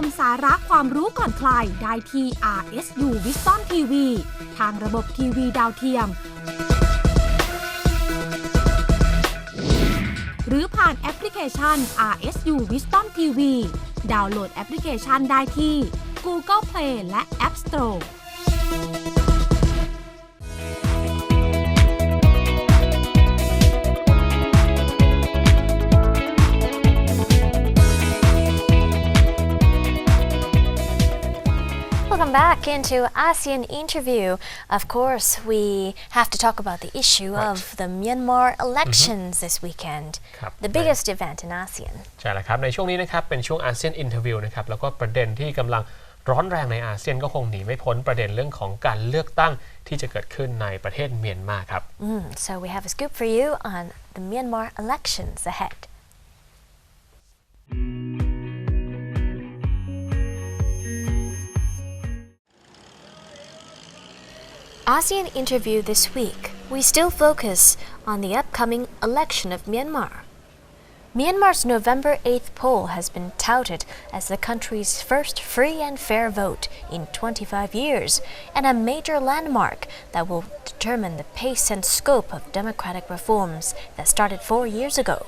มสาระความรู้ก่อนใครได้ที่ RSU Wisdom TV ทางระบบทีวีดาวเทียมหรือผ่านแอปพลิเคชัน RSU Wisdom TV ดาวน์โหลดแอปพลิเคชันได้ที่ Google Play และ App Store Welcome back into ASEAN interview. Of course, we have to talk about the issue of the Myanmar elections this weekend, the biggest event in ASEAN. ใช่แล้วครับในช่วงนี้นะครับเป็นช่วงอาเซียนอินเทอร์วิวนะครับแล้วก็ประเด็นที่กำลังร้อนแรงในอาเซียนก็คงหนีไม่พ้นประเด็นเรื่องของการเลือกตั้งที่จะเกิดขึ้นในประเทศเมียนมาครับ So we have a scoop for you on the Myanmar elections ahead. ASEAN interview this week, we still focus on the upcoming election of Myanmar. Myanmar's November 8th poll has been touted as the country's first free and fair vote in 25 years and a major landmark that will determine the pace and scope of democratic reforms that started 4 years ago.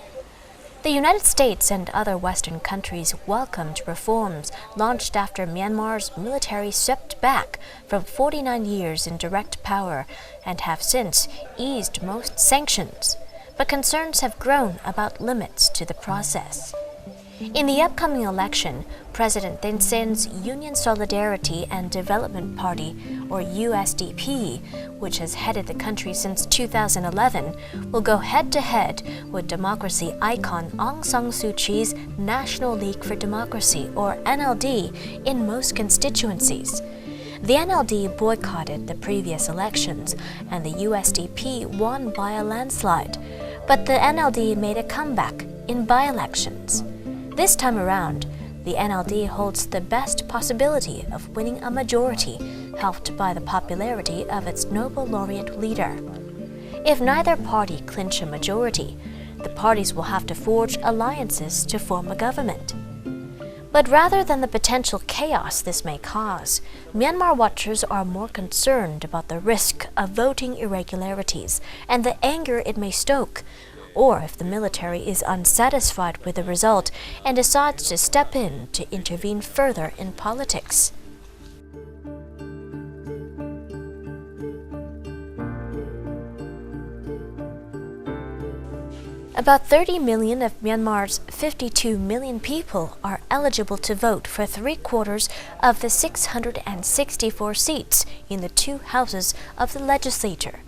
The United States and other Western countries welcomed reforms launched after Myanmar's military swept back from 49 years in direct power and have since eased most sanctions, but concerns have grown about limits to the process. In the upcoming election, President Thein Sein's Union Solidarity and Development Party, or USDP, which has headed the country since 2011, will go head-to-head with democracy icon Aung San Suu Kyi's National League for Democracy, or NLD, in most constituencies. The NLD boycotted the previous elections, and the USDP won by a landslide, but the NLD made a comeback in by-elections. This time around, the NLD holds the best possibility of winning a majority, helped by the popularity of its Nobel laureate leader. If neither party clinch a majority, the parties will have to forge alliances to form a government. But rather than the potential chaos this may cause, Myanmar watchers are more concerned about the risk of voting irregularities and the anger it may stoke, or if the military is unsatisfied with the result and decides to step in to intervene further in politics. About 30 million of Myanmar's 52 million people are eligible to vote for 3/4 of the 664 seats in the two houses of the legislature.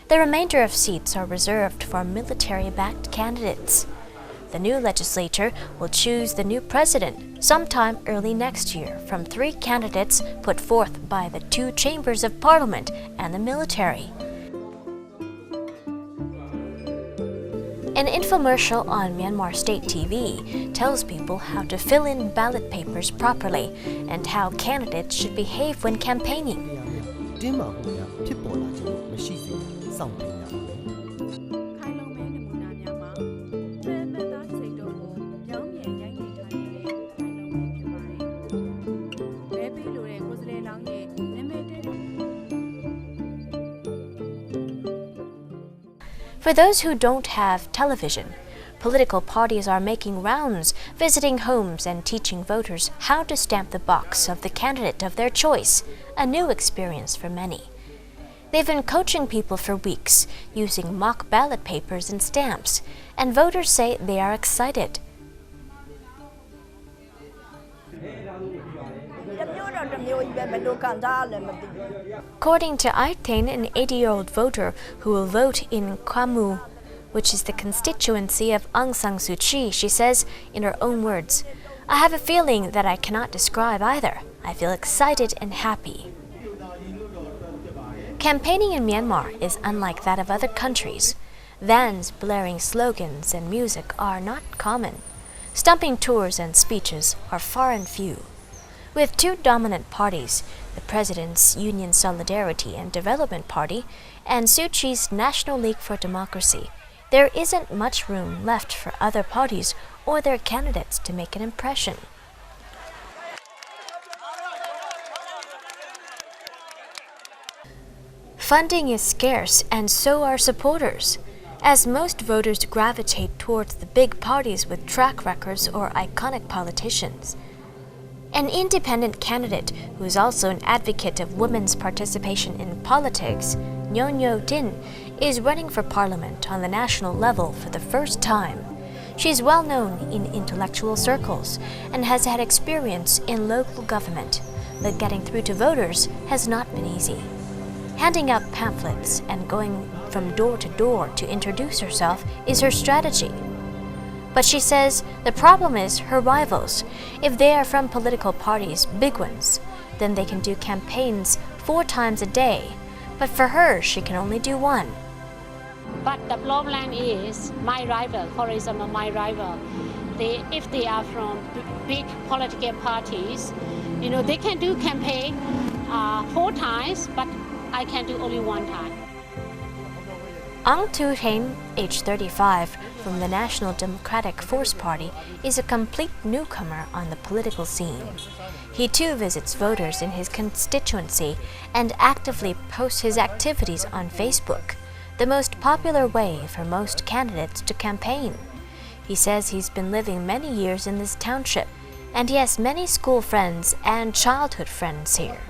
The remainder of seats are reserved for military-backed candidates. The new legislature will choose the new president sometime early next year from 3 candidates put forth by the 2 chambers of parliament and the military. An infomercial on Myanmar State TV tells people how to fill in ballot papers properly and how candidates should behave when campaigning. For those who don't have television, political parties are making rounds, visiting homes and teaching voters how to stamp the box of the candidate of their choice, a new experience for many. They've been coaching people for weeks, using mock ballot papers and stamps, and voters say they are excited. According to Aitane, an 80-year-old voter who will vote in Kwamu, which is the constituency of Aung San Suu Kyi, she says, in her own words, "I have a feeling that I cannot describe either. I feel excited and happy." Campaigning in Myanmar is unlike that of other countries. Vans blaring slogans and music are not common. Stumping tours and speeches are far and few. With 2 dominant parties, the President's Union Solidarity and Development Party and Suu Kyi's National League for Democracy, there isn't much room left for other parties or their candidates to make an impression. Funding is scarce, and so are supporters, as most voters gravitate towards the big parties with track records or iconic politicians. An independent candidate who is also an advocate of women's participation in politics, Nyo Din, is running for parliament on the national level for the first time. She is well known in intellectual circles and has had experience in local government, but getting through to voters has not been easy. Handing out pamphlets and going from door to door to introduce herself is her strategy. But she says the problem is her rivals. If they are from political parties, big ones, then they can do campaigns 4 times a day. But for her, she can only do one. But the problem is my rival, for example, my rival, if they are from big political parties, they can do campaign 4 times, but I can do only 1 time. Ang Tu Hain, age 35, from the National Democratic Force Party, is a complete newcomer on the political scene. He too visits voters in his constituency and actively posts his activities on Facebook, the most popular way for most candidates to campaign. He says he's been living many years in this township, and he has many school friends and childhood friends here.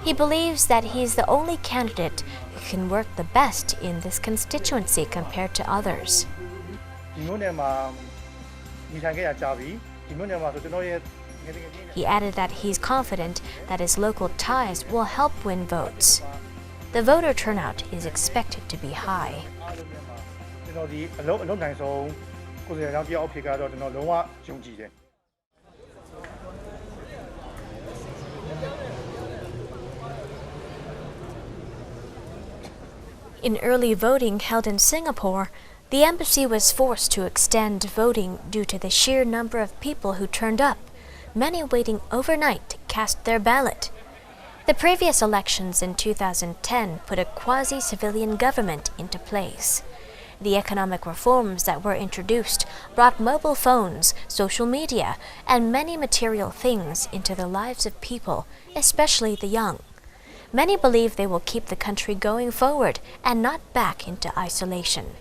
He believes that he's the only candidate who can work the best in this constituency compared to others. He added that he's confident that his local ties will help win votes. The voter turnout is expected to be high. In early voting held in Singapore, the embassy was forced to extend voting due to the sheer number of people who turned up, many waiting overnight to cast their ballot. The previous elections in 2010 put a quasi-civilian government into place. The economic reforms that were introduced brought mobile phones, social media, and many material things into the lives of people, especially the young. Many believe they will keep the country going forward and not back into isolation.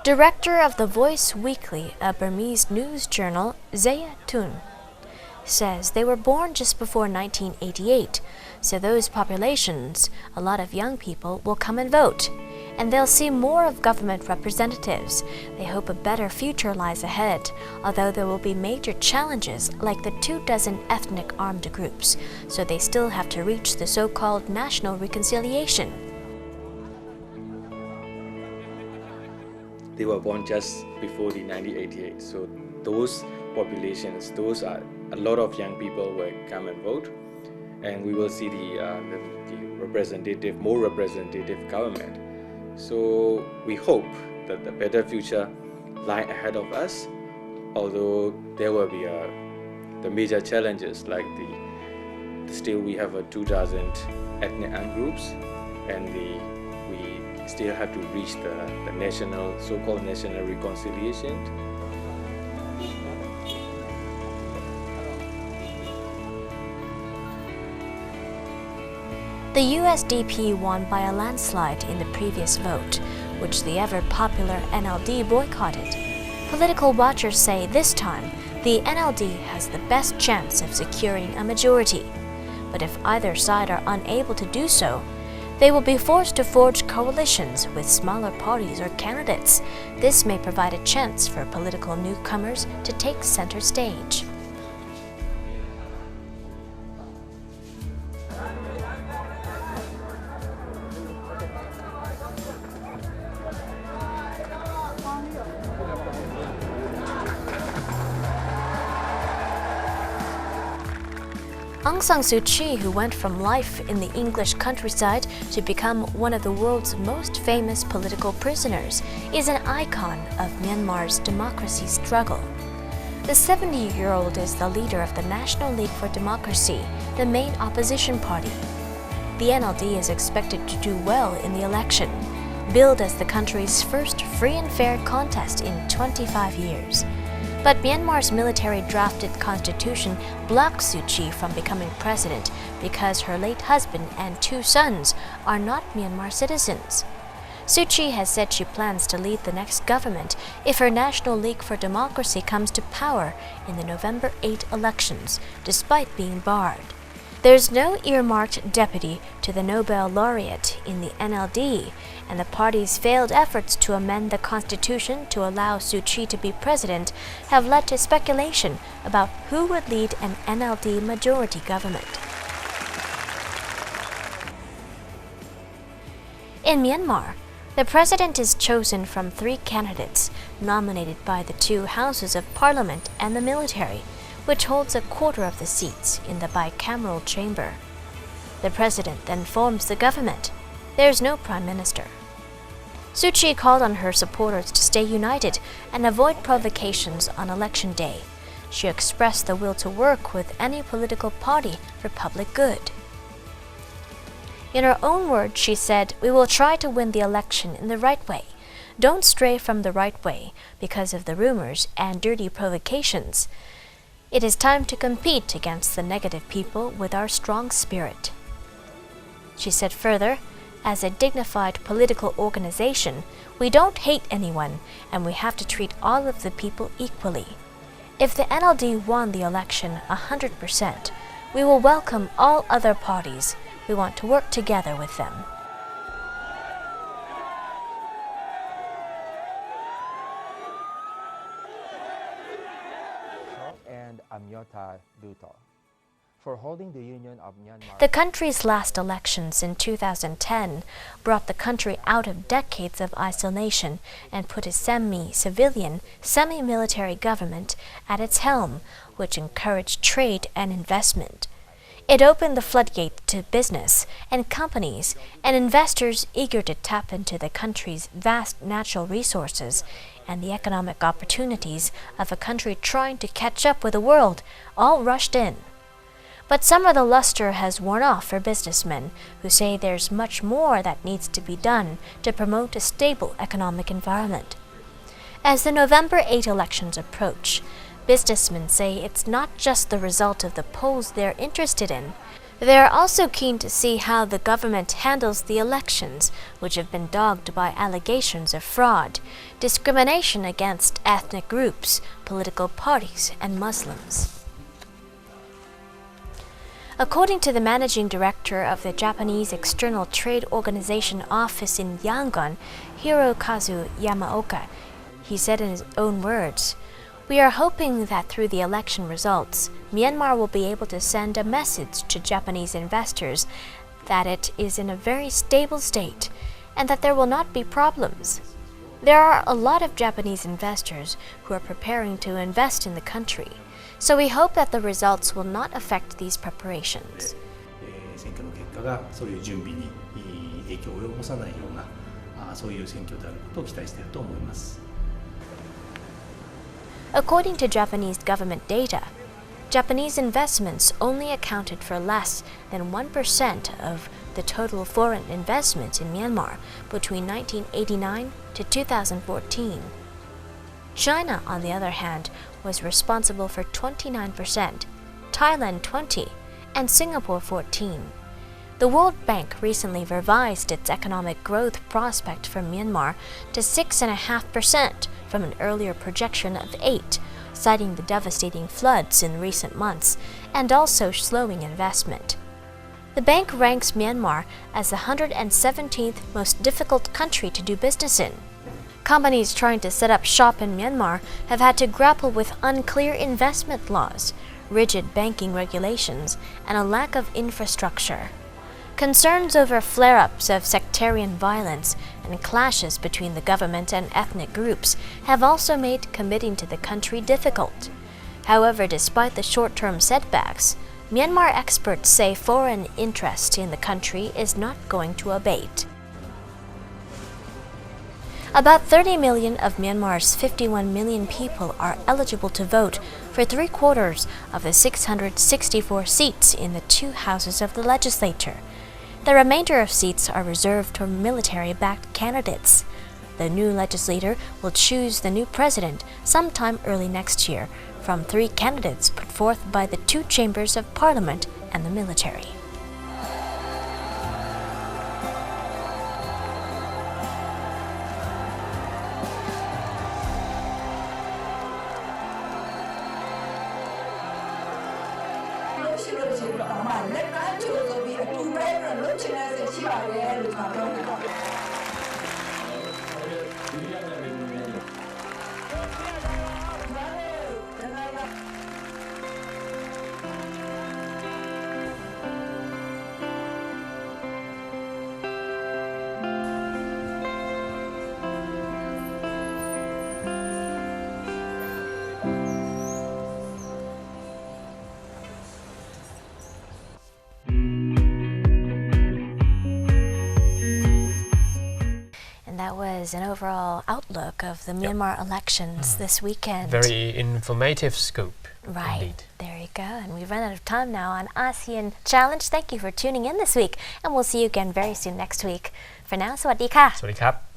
Director of The Voice Weekly, a Burmese news journal, Zaya Tun, says they were born just before 1988, so those populations, a lot of young people, will come and vote, and they'll see more of government representatives. They hope a better future lies ahead, although there will be major challenges like the 24 ethnic armed groups, so they still have to reach the so-called national reconciliation. They were born just before the 1988, so those populations, those are a lot of young people will come and vote, and we will see the representative, more representative government. So we hope that the better future lie ahead of us, although there will be the major challenges like still we have 2,000 ethnic armed groups, and we still have to reach the national, so-called national reconciliation. The USDP won by a landslide in the previous vote, which the ever-popular NLD boycotted. Political watchers say this time the NLD has the best chance of securing a majority. But if either side are unable to do so, they will be forced to forge coalitions with smaller parties or candidates. This may provide a chance for political newcomers to take center stage. Aung San Suu Kyi, who went from life in the English countryside to become one of the world's most famous political prisoners, is an icon of Myanmar's democracy struggle. The 70-year-old is the leader of the National League for Democracy, the main opposition party. The NLD is expected to do well in the election, billed as the country's first free and fair contest in 25 years. But Myanmar's military-drafted constitution blocks Suu Kyi from becoming president because her late husband and 2 sons are not Myanmar citizens. Suu Kyi has said she plans to lead the next government if her National League for Democracy comes to power in the November 8 elections, despite being barred. There's no earmarked deputy to the Nobel laureate in the NLD, and the party's failed efforts to amend the constitution to allow Suu Kyi to be president have led to speculation about who would lead an NLD majority government. In Myanmar, the president is chosen from 3 candidates nominated by the 2 houses of parliament and the military, which holds a quarter of the seats in the bicameral chamber. The president then forms the government. There is no prime minister. Suu Kyi called on her supporters to stay united and avoid provocations on election day. She expressed the will to work with any political party for public good. In her own words, she said, "We will try to win the election in the right way. Don't stray from the right way because of the rumors and dirty provocations. It is time to compete against the negative people with our strong spirit." She said further, "As a dignified political organization, we don't hate anyone and we have to treat all of the people equally. If the NLD won the election 100%, we will welcome all other parties. We want to work together with them." And Amyota Duto for holding the Union of Myanmar. The country's last elections in 2010 brought the country out of decades of isolation and put a semi-civilian, semi-military government at its helm, which encouraged trade and investment. It opened the floodgate to business and companies and investors eager to tap into the country's vast natural resources and the economic opportunities of a country trying to catch up with the world, all rushed in. But some of the luster has worn off for businessmen who say there's much more that needs to be done to promote a stable economic environment. As the November 8 elections approach, businessmen say it's not just the result of the polls they're interested in. They are also keen to see how the government handles the elections, which have been dogged by allegations of fraud, discrimination against ethnic groups, political parties, and Muslims. According to the managing director of the Japanese External Trade Organization office in Yangon, Hirokazu Yamaoka, he said in his own words, "We are hoping that through the election results, Myanmar will be able to send a message to Japanese investors that it is in a very stable state and that there will not be problems. There are a lot of Japanese investors who are preparing to invest in the country, so we hope that the results will not affect these preparations." 選挙の結果がそういう準備に影響を及ぼさないようなそういう選挙であることを期待していると思います。According to Japanese government data, Japanese investments only accounted for less than 1% of the total foreign investment in Myanmar between 1989 to 2014. China, on the other hand, was responsible for 29%, Thailand 20%, and Singapore 14%. The World Bank recently revised its economic growth prospect for Myanmar to 6.5% from an earlier projection of 8%, citing the devastating floods in recent months and also slowing investment. The bank ranks Myanmar as the 117th most difficult country to do business in. Companies trying to set up shop in Myanmar have had to grapple with unclear investment laws, rigid banking regulations, and a lack of infrastructure. Concerns over flare-ups of sectarian violence and clashes between the government and ethnic groups have also made committing to the country difficult. However, despite the short-term setbacks, Myanmar experts say foreign interest in the country is not going to abate. About 30 million of Myanmar's 51 million people are eligible to vote for 3/4 of the 664 seats in the 2 houses of the legislature. The remainder of seats are reserved for military-backed candidates. The new legislator will choose the new president sometime early next year from 3 candidates put forth by the 2 chambers of parliament and the military. That was an overall outlook of the Myanmar elections this weekend. Very informative scoop. Right. Indeed. There you go. And we've run out of time now on ASEAN Challenge. Thank you for tuning in this week. And we'll see you again very soon next week. For now, สวัสดีค่ะ สวัสดีครับ